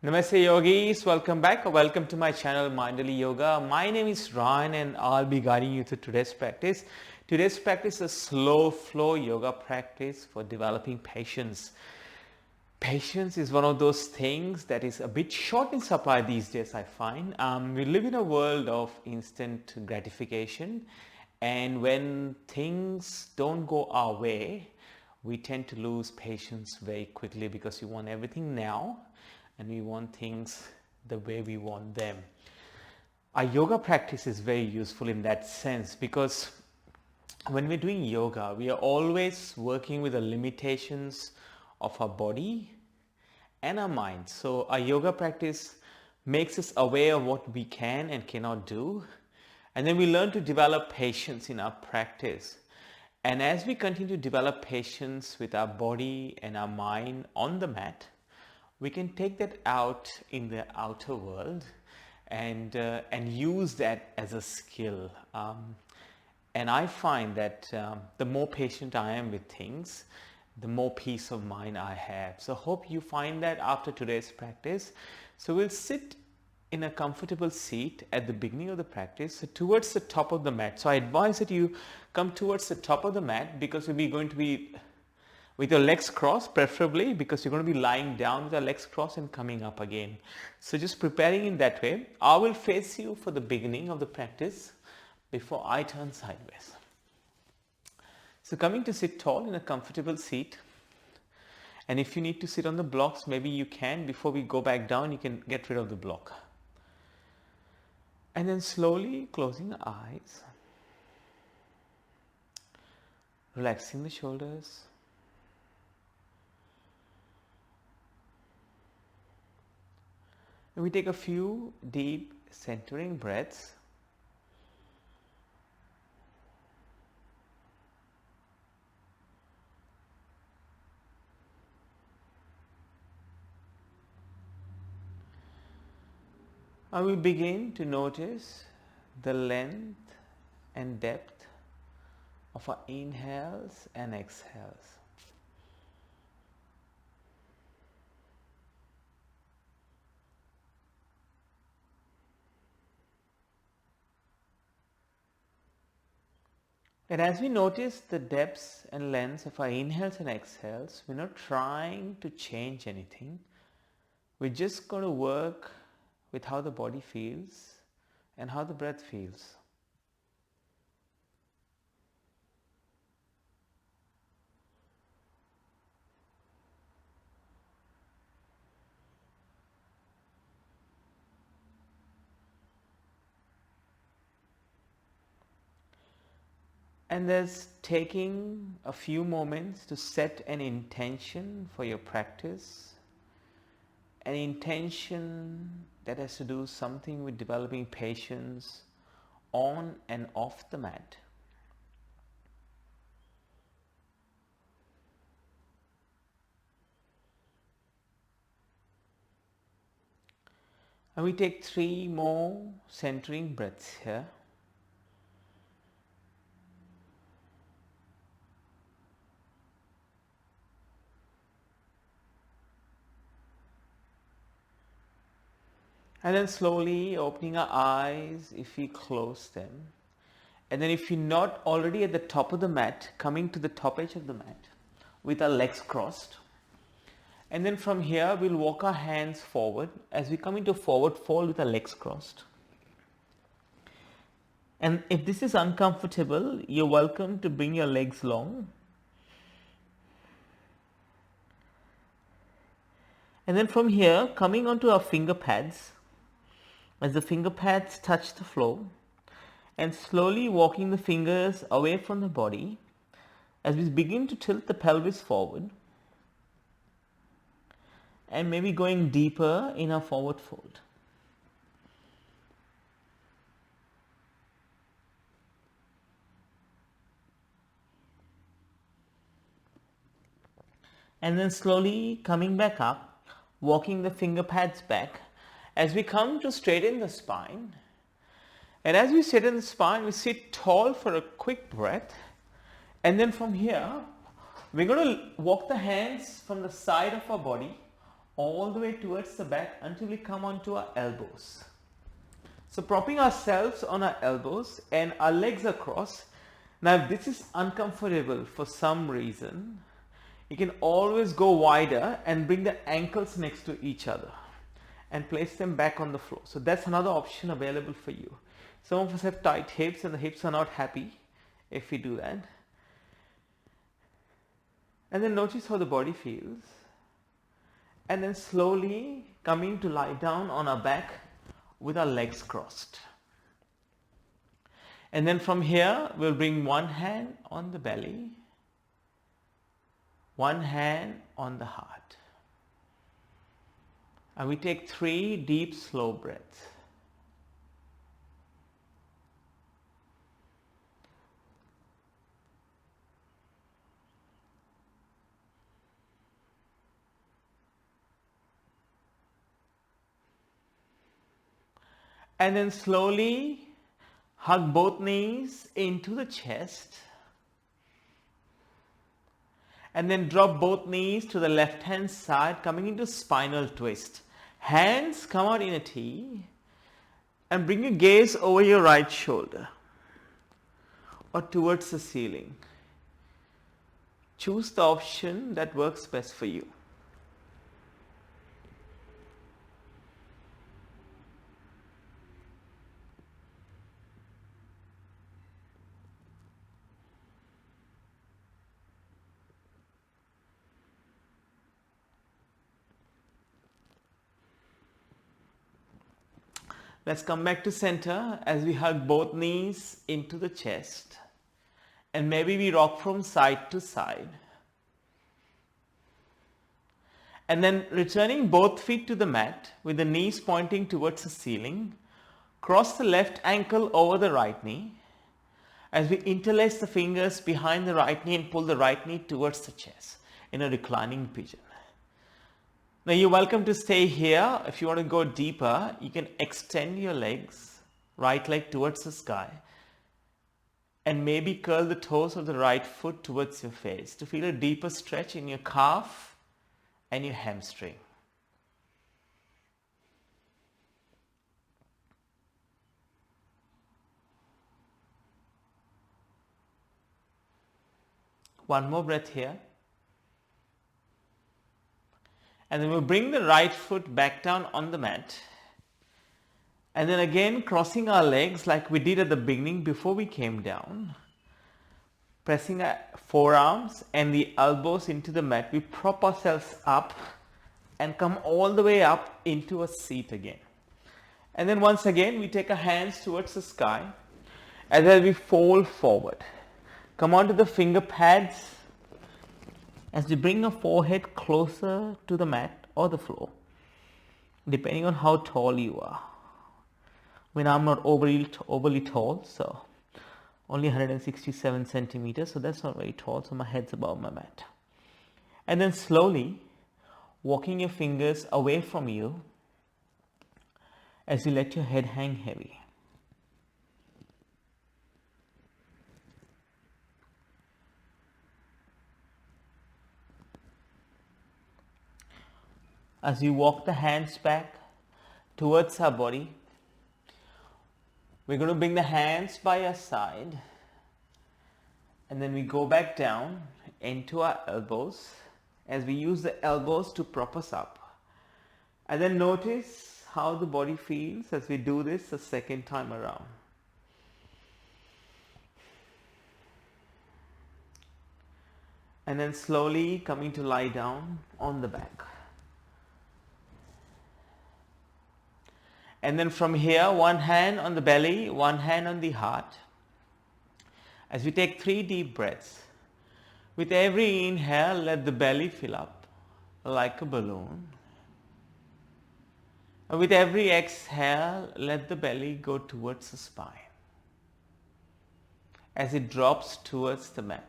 Namaste yogis, welcome back or welcome to my channel Mindfully Yoga. My name is Ryan and I'll be guiding you through today's practice. Today's practice is a slow flow yoga practice for developing patience. Patience is one of those things that is a bit short in supply these days, I find. We live in a world of instant gratification, and when things don't go our way, we tend to lose patience very quickly because we want everything now and we want things the way we want them. Our yoga practice is very useful in that sense because when we're doing yoga, we are always working with the limitations of our body and our mind. So our yoga practice makes us aware of what we can and cannot do. And then we learn to develop patience in our practice. And as we continue to develop patience with our body and our mind on the mat, we can take that out in the outer world and use that as a skill. And I find that the more patient I am with things, the more peace of mind I have. So hope you find that after today's practice. So we'll sit in a comfortable seat at the beginning of the practice, so towards the top of the mat. So I advise that you come towards the top of the mat because we'll be going to be with your legs crossed, preferably, because you're going to be lying down with your legs crossed and coming up again. So just preparing in that way. I will face you for the beginning of the practice before I turn sideways. So coming to sit tall in a comfortable seat. And if you need to sit on the blocks, maybe you can. Before we go back down, you can get rid of the block. And then slowly closing the eyes. Relaxing the shoulders. And we take a few deep centering breaths. And we begin to notice the length and depth of our inhales and exhales. And as we notice the depths and lengths of our inhales and exhales, we're not trying to change anything. We're just going to work with how the body feels and how the breath feels. And there's taking a few moments to set an intention for your practice, an intention that has to do something with developing patience on and off the mat. And we take 3 more centering breaths here. And then slowly opening our eyes if we close them. And then if you're not already at the top of the mat, coming to the top edge of the mat with our legs crossed. And then from here, we'll walk our hands forward as we come into forward fold with our legs crossed. And if this is uncomfortable, you're welcome to bring your legs long. And then from here, coming onto our finger pads, as the finger pads touch the floor, and slowly walking the fingers away from the body as we begin to tilt the pelvis forward and maybe going deeper in our forward fold. And then slowly coming back up, walking the finger pads back as we come to straighten the spine. And as we straighten the spine, we sit tall for a quick breath. And then from here, we're going to walk the hands from the side of our body all the way towards the back until we come onto our elbows. So propping ourselves on our elbows and our legs across. Now if this is uncomfortable for some reason, you can always go wider and bring the ankles next to each other and place them back on the floor. So that's another option available for you. Some of us have tight hips and the hips are not happy if we do that. And then notice how the body feels. And then slowly coming to lie down on our back with our legs crossed. And then from here, we'll bring one hand on the belly, one hand on the heart. And we take 3 deep, slow breaths. And then slowly hug both knees into the chest. And then drop both knees to the left hand side, coming into spinal twist. Hands come out in a T and bring your gaze over your right shoulder or towards the ceiling. Choose the option that works best for you. Let's come back to center as we hug both knees into the chest. And maybe we rock from side to side. And then returning both feet to the mat with the knees pointing towards the ceiling. Cross the left ankle over the right knee as we interlace the fingers behind the right knee and pull the right knee towards the chest in a reclining pigeon. Now you're welcome to stay here. If you want to go deeper, you can extend your legs, right leg towards the sky, and maybe curl the toes of the right foot towards your face to feel a deeper stretch in your calf and your hamstring. One more breath here. And then we'll bring the right foot back down on the mat. And then again crossing our legs like we did at the beginning before we came down. Pressing our forearms and the elbows into the mat. We prop ourselves up and come all the way up into a seat again. And then once again we take our hands towards the sky. And then we fold forward. Come onto the finger pads as we bring our forehead closer to the mat or the floor, depending on how tall you are. I mean, I'm not overly tall, so only 167 centimeters, so that's not very tall, so my head's above my mat. And then slowly walking your fingers away from you as you let your head hang heavy. As we walk the hands back towards our body, we're going to bring the hands by our side and then we go back down into our elbows as we use the elbows to prop us up. And then notice how the body feels as we do this the second time around. And then slowly coming to lie down on the back. And then from here, one hand on the belly, one hand on the heart. As we take 3 deep breaths. With every inhale, let the belly fill up like a balloon. And with every exhale, let the belly go towards the spine as it drops towards the mat.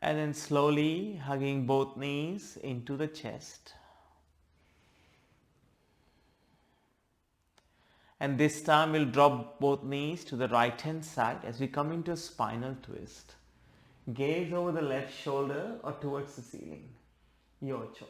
And then slowly hugging both knees into the chest. And this time we'll drop both knees to the right hand side as we come into a spinal twist. Gaze over the left shoulder or towards the ceiling. Your choice.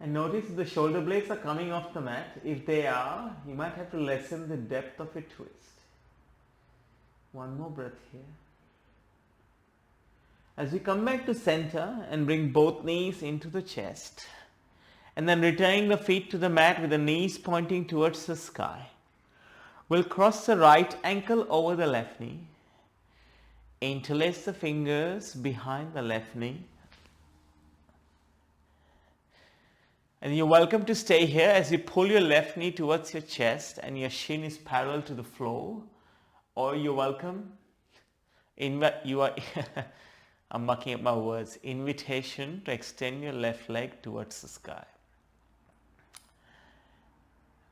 And notice if the shoulder blades are coming off the mat. If they are, you might have to lessen the depth of your twist. One more breath here. As we come back to center and bring both knees into the chest. And then returning the feet to the mat with the knees pointing towards the sky. We'll cross the right ankle over the left knee. Interlace the fingers behind the left knee. And you're welcome to stay here as you pull your left knee towards your chest and your shin is parallel to the floor. Or you're welcome, I'm mucking up my words, invitation to extend your left leg towards the sky.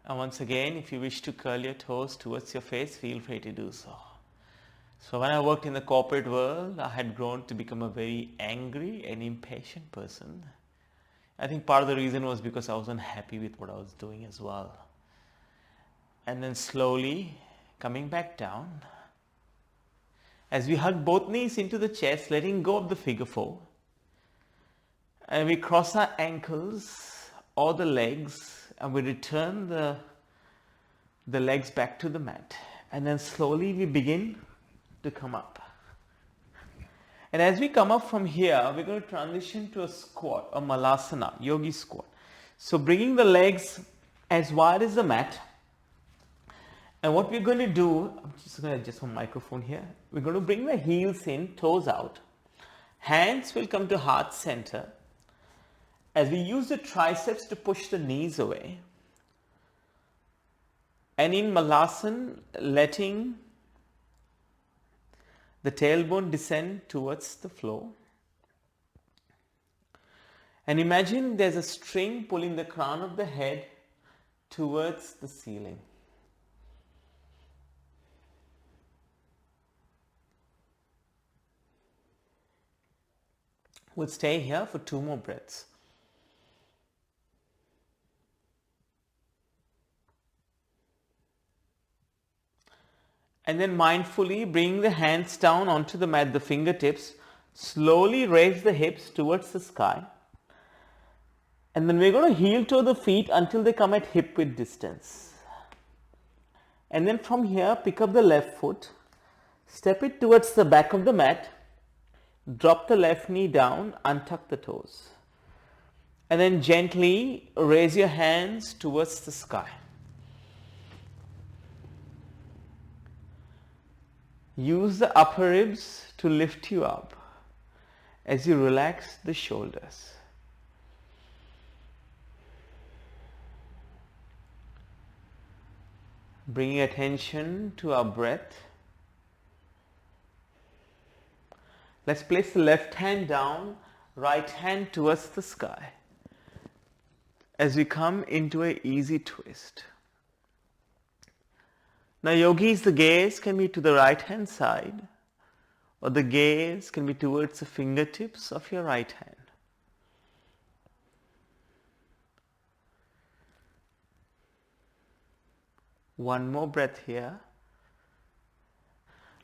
And once again, if you wish to curl your toes towards your face, feel free to do so. So when I worked in the corporate world, I had grown to become a very angry and impatient person. I think part of the reason was because I was unhappy with what I was doing as well. And then slowly coming back down. As we hug both knees into the chest, letting go of the figure four. And we cross our ankles or the legs and we return the legs back to the mat. And then slowly we begin to come up. And as we come up from here, we're going to transition to a squat, a malasana, yogi squat. So bringing the legs as wide as the mat. And what we're going to do, I'm just going to adjust my microphone here. We're going to bring the heels in, toes out. Hands will come to heart center. As we use the triceps to push the knees away. And in malasana, letting the tailbone descend towards the floor. And imagine there's a string pulling the crown of the head towards the ceiling. We'll stay here for 2 more breaths. And then mindfully bring the hands down onto the mat, the fingertips. Slowly raise the hips towards the sky. And then we're going to heel toe the feet until they come at hip width distance. And then from here, pick up the left foot. Step it towards the back of the mat. Drop the left knee down, untuck the toes. And then gently raise your hands towards the sky. Use the upper ribs to lift you up as you relax the shoulders. Bringing attention to our breath. Let's place the left hand down, right hand towards the sky as we come into an easy twist. Now yogis, the gaze can be to the right hand side or the gaze can be towards the fingertips of your right hand. One more breath here.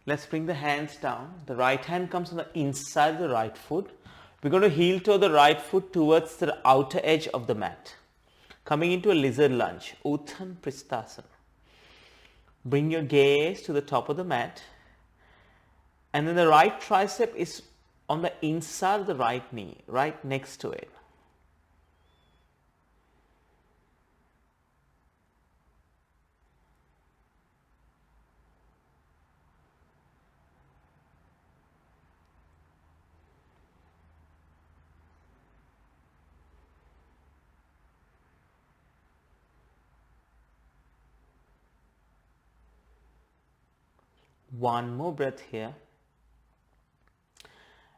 Let's bring the hands down. The right hand comes on the inside of the right foot. We're going to heel toe the right foot towards the outer edge of the mat. Coming into a lizard lunge, Uttan Pristhasana. Bring your gaze to the top of the mat. And then the right tricep is on the inside of the right knee, right next to it. One more breath here.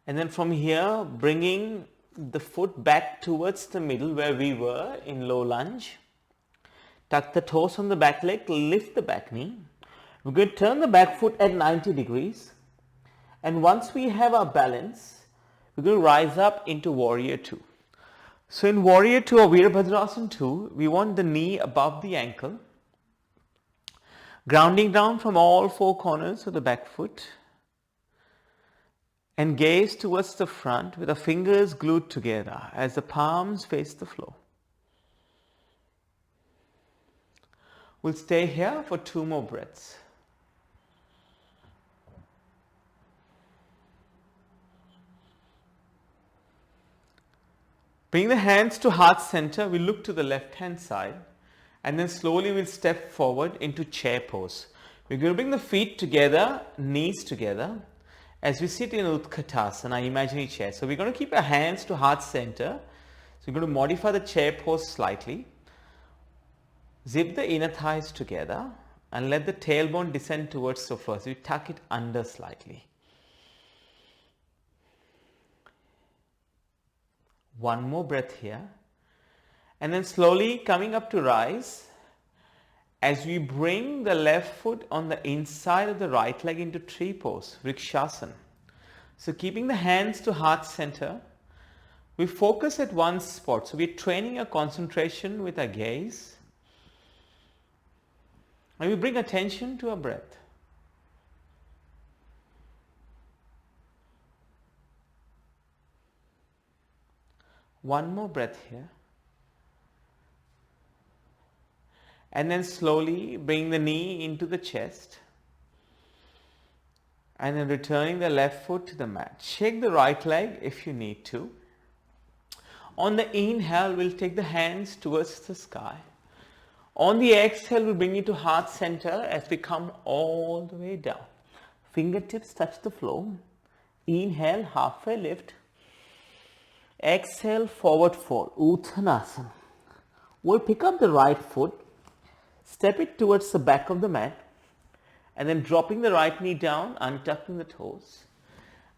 And then from here, bringing the foot back towards the middle where we were in low lunge. Tuck the toes on the back leg, lift the back knee. We're going to turn the back foot at 90 degrees. And once we have our balance, we're going to rise up into Warrior 2. So in Warrior 2 or Virabhadrasana 2, we want the knee above the ankle, grounding down from all four corners of the back foot, and gaze towards the front with the fingers glued together as the palms face the floor. We'll stay here for 2 more breaths. Bring the hands to heart center. We look to the left hand side and then slowly we'll step forward into chair pose. We're going to bring the feet together, knees together as we sit in Utkatasana, imaginary chair. So we're going to keep our hands to heart center. So we're going to modify the chair pose slightly. Zip the inner thighs together and let the tailbone descend towards the floor. So we tuck it under slightly. One more breath here. And then slowly coming up to rise as we bring the left foot on the inside of the right leg into tree pose, Rikshasana. So keeping the hands to heart center, we focus at one spot. So we're training our concentration with our gaze. And we bring attention to our breath. One more breath here. And then slowly bring the knee into the chest. And then returning the left foot to the mat. Shake the right leg if you need to. On the inhale, we'll take the hands towards the sky. On the exhale, we'll bring it to heart center as we come all the way down. Fingertips touch the floor. Inhale, halfway lift. Exhale, forward fold, Uttanasana. We'll pick up the right foot, step it towards the back of the mat, and then dropping the right knee down, untucking the toes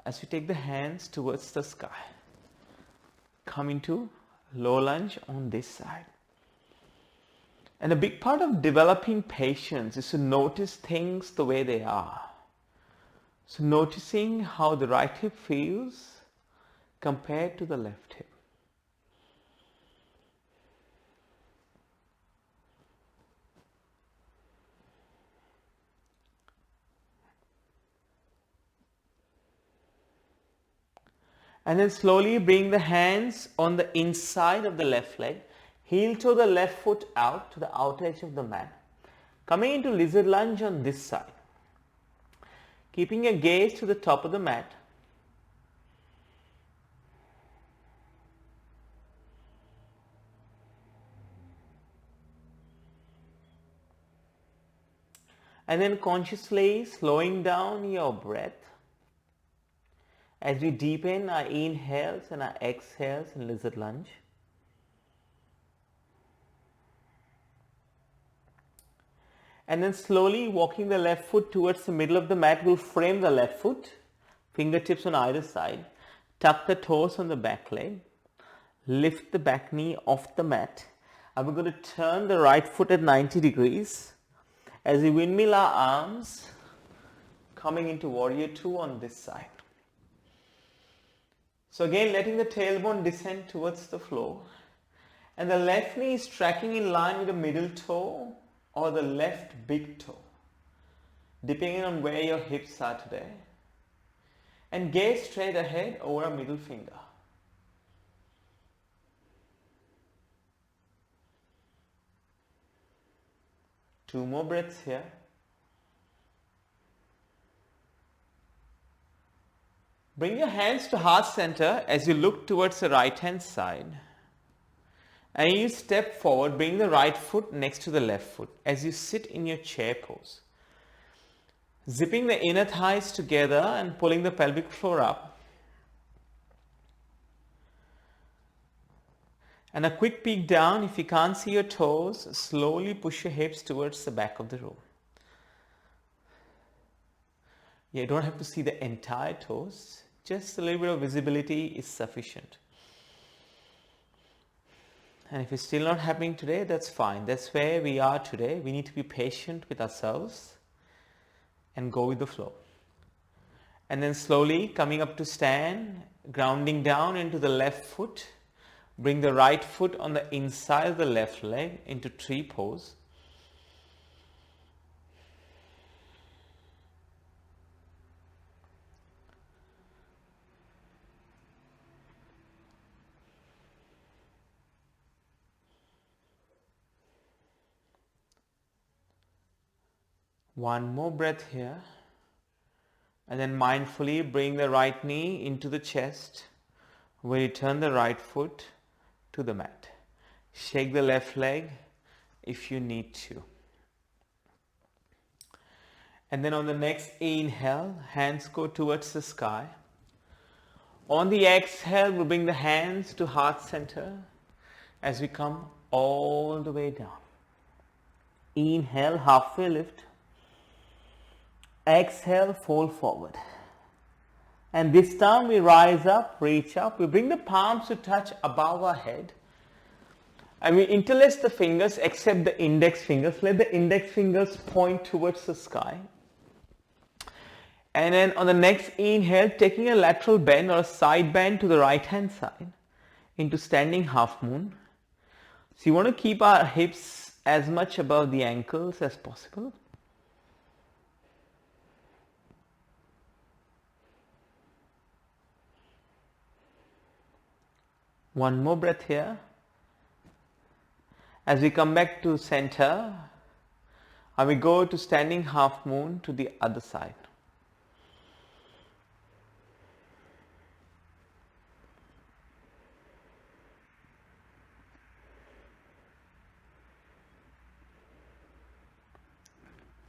as we take the hands towards the sky. Come into low lunge on this side. And a big part of developing patience is to notice things the way they are. So noticing how the right hip feels compared to the left hip. And then slowly bring the hands on the inside of the left leg, heel toe the left foot out to the outer edge of the mat. Coming into lizard lunge on this side. Keeping your gaze to the top of the mat. And then consciously slowing down your breath as we deepen our inhales and our exhales in lizard lunge. And then slowly walking the left foot towards the middle of the mat. We'll frame the left foot, fingertips on either side, tuck the toes on the back leg, lift the back knee off the mat, and we're going to turn the right foot at 90 degrees. As we windmill our arms, coming into Warrior 2 on this side. So again, letting the tailbone descend towards the floor. And the left knee is tracking in line with the middle toe or the left big toe, depending on where your hips are today. And gaze straight ahead over a middle finger. Two more breaths here. Bring your hands to heart center as you look towards the right hand side. And you step forward, bring the right foot next to the left foot as you sit in your chair pose. Zipping the inner thighs together and pulling the pelvic floor up. And a quick peek down. If you can't see your toes, slowly push your hips towards the back of the room. You don't have to see the entire toes. Just a little bit of visibility is sufficient. And if it's still not happening today, that's fine. That's where we are today. We need to be patient with ourselves and go with the flow. And then slowly coming up to stand, grounding down into the left foot. Bring the right foot on the inside of the left leg into tree pose. One more breath here. And then mindfully bring the right knee into the chest. Where you turn the right foot to the mat. Shake the left leg if you need to. And then on the next inhale, hands go towards the sky. On the exhale, we bring the hands to heart center as we come all the way down. Inhale, halfway lift. Exhale, fold forward. And this time we rise up, reach up. We bring the palms to touch above our head. And we interlace the fingers except the index fingers. Let the index fingers point towards the sky. And then on the next inhale, taking a lateral bend or a side bend to the right hand side into standing half moon. So you want to keep our hips as much above the ankles as possible. One more breath here. As we come back to center, and we go to standing half moon to the other side.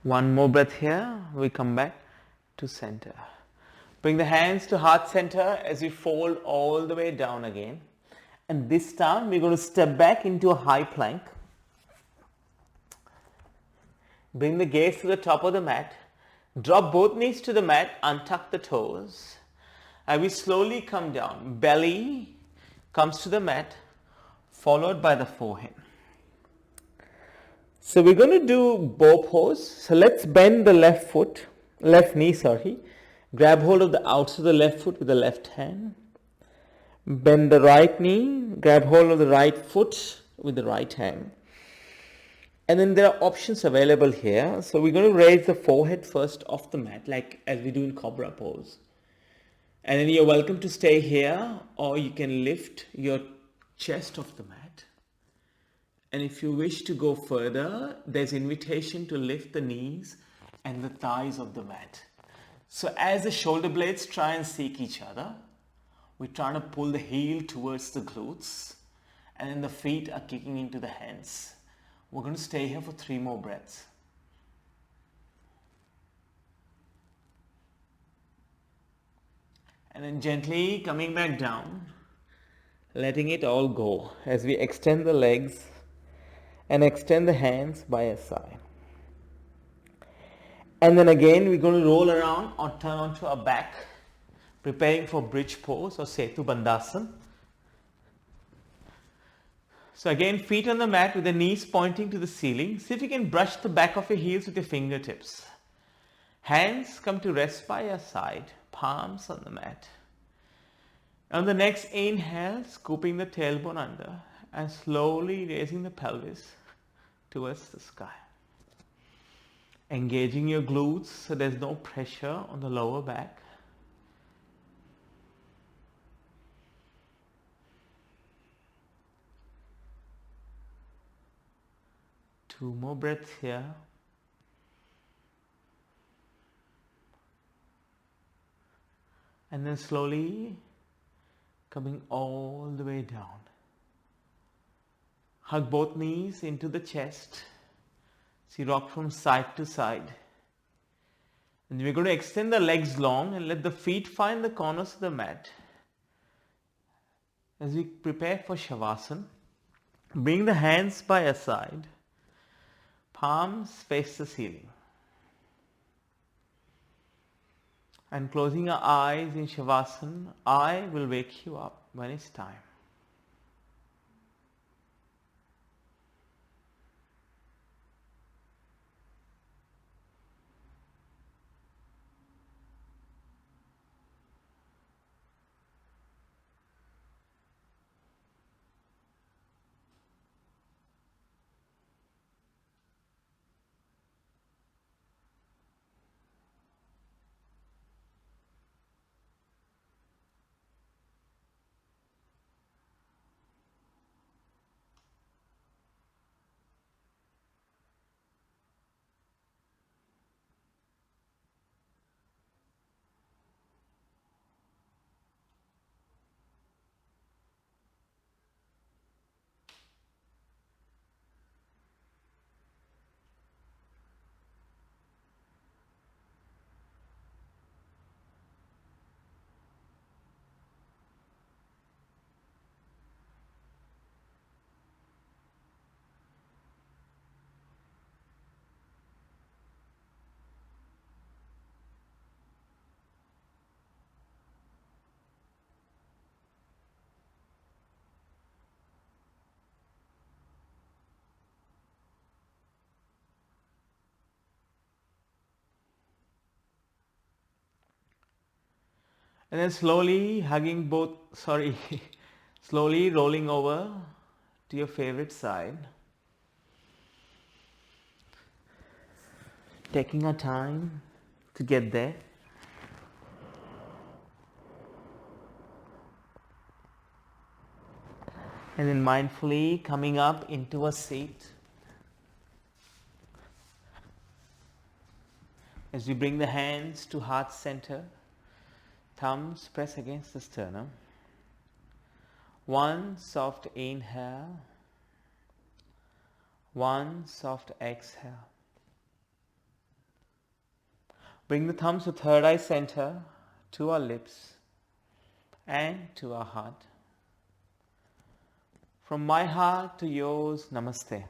One more breath here, we come back to center. Bring the hands to heart center as we fold all the way down again. And this time we're going to step back into a high plank. Bring the gaze to the top of the mat. Drop both knees to the mat, untuck the toes. And we slowly come down. Belly comes to the mat, followed by the forehead. So we're going to do bow pose. So let's bend the left knee. Grab hold of the outside of the left foot with the left hand. Bend the right knee, grab hold of the right foot with the right hand. And then there are options available here. So we're going to raise the forehead first off the mat, like as we do in cobra pose. And then you're welcome to stay here, or you can lift your chest off the mat. And if you wish to go further, there's invitation to lift the knees and the thighs of the mat. So as the shoulder blades try and seek each other, we're trying to pull the heel towards the glutes, and then the feet are kicking into the hands. We're going to stay here for 3 more breaths. And then gently coming back down, letting it all go as we extend the legs and extend the hands by our side. And then again, we're going to roll around or turn onto our back, preparing for bridge pose or Setu Bandhasan. So again, feet on the mat with the knees pointing to the ceiling. See if you can brush the back of your heels with your fingertips. Hands come to rest by your side, palms on the mat. On the next inhale, scooping the tailbone under and slowly raising the pelvis towards the sky. Engaging your glutes so there's no pressure on the lower back. Two more breaths here. And then slowly coming all the way down. Hug both knees into the chest. See, rock from side to side. And we're going to extend the legs long and let the feet find the corners of the mat. As we prepare for Shavasana, bring the hands by your side. Palms face the ceiling. And closing our eyes in Shavasana, I will wake you up when it's time. And then slowly slowly rolling over to your favorite side. Taking our time to get there. And then mindfully coming up into a seat. As we bring the hands to heart center, thumbs press against the sternum. One soft inhale, one soft exhale. Bring the thumbs to third eye center, to our lips and to our heart. From my heart to yours, Namaste.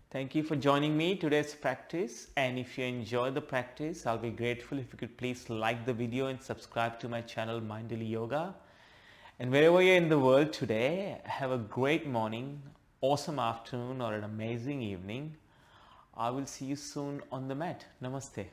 Thank you for joining me today's practice, and if you enjoy the practice, I'll be grateful if you could please like the video and subscribe to my channel Mindfully Yoga. And wherever you're in the world today, have a great morning, awesome afternoon or an amazing evening. I will see you soon on the mat. Namaste.